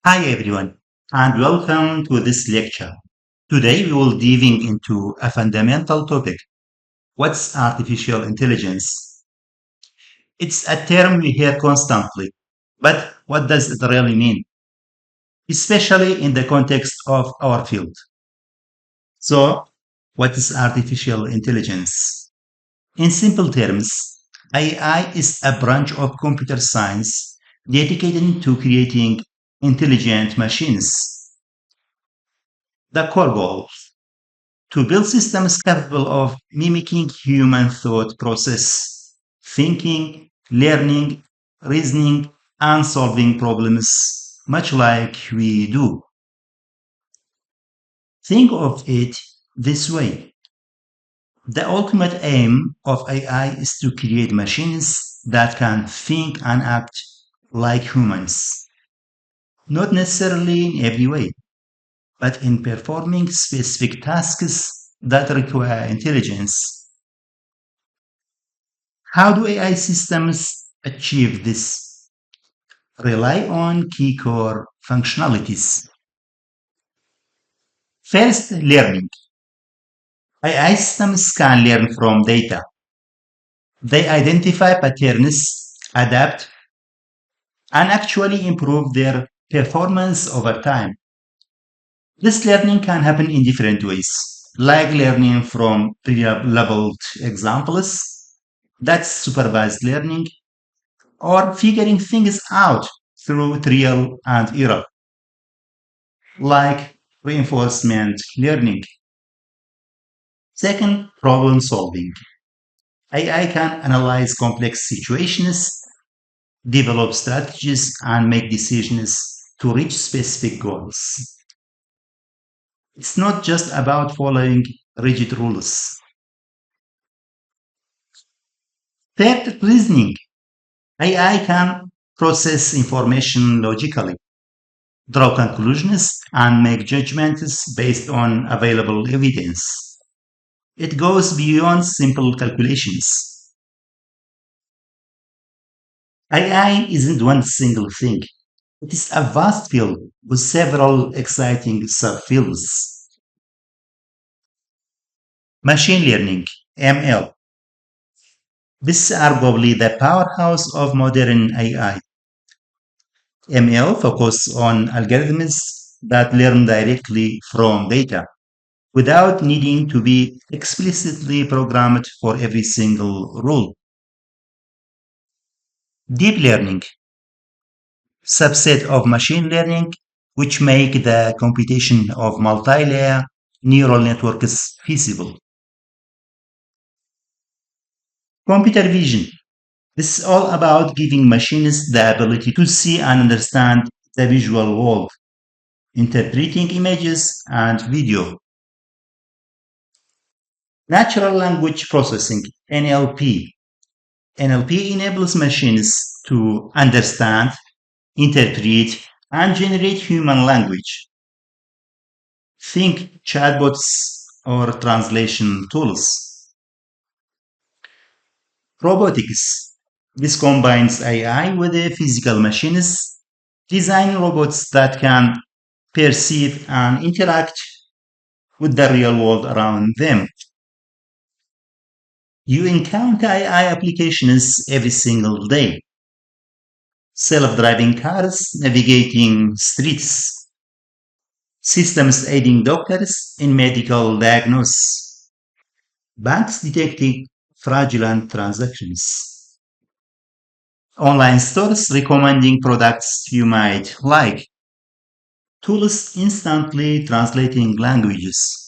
Hi everyone, and welcome to this lecture. Today we will diving into a fundamental topic. What's artificial intelligence? It's a term we hear constantly, but what does it really mean? Especially in the context of our field. So, what is artificial intelligence? In simple terms, AI is a branch of computer science dedicated to creating intelligent machines. The core goal to build systems capable of mimicking human thought process, thinking, learning, reasoning, and solving problems, much like we do. Think of it this way. The ultimate aim of AI is to create machines that can think and act like humans, not necessarily in every way, but in performing specific tasks that require intelligence. How do AI systems achieve this? Rely on key core functionalities. First, learning. AI systems can learn from data. They identify patterns, adapt, and actually improve their performance over time. This learning can happen in different ways, like learning from pre-labeled examples, that's supervised learning, or figuring things out through trial and error, like reinforcement learning. Second, problem solving. AI can analyze complex situations, develop strategies, and make decisions to reach specific goals. It's not just about following rigid rules. Third, reasoning. AI can process information logically, draw conclusions, and make judgments based on available evidence. It goes beyond simple calculations. AI isn't one single thing. It is a vast field with several exciting subfields. Machine learning, ML. This is arguably the powerhouse of modern AI. ML focuses on algorithms that learn directly from data without needing to be explicitly programmed for every single rule. Deep learning, subset of machine learning, which make the computation of multi-layer neural networks feasible. Computer vision. This is all about giving machines the ability to see and understand the visual world, interpreting images and video. Natural language processing, NLP. NLP enables machines to understand, interpret, and generate human language. Think chatbots or translation tools. Robotics. This combines AI with the physical machines, design robots that can perceive and interact with the real world around them. You encounter AI applications every single day. Self-driving cars navigating streets, systems aiding doctors in medical diagnosis, banks detecting fraudulent transactions, online stores recommending products you might like, tools instantly translating languages.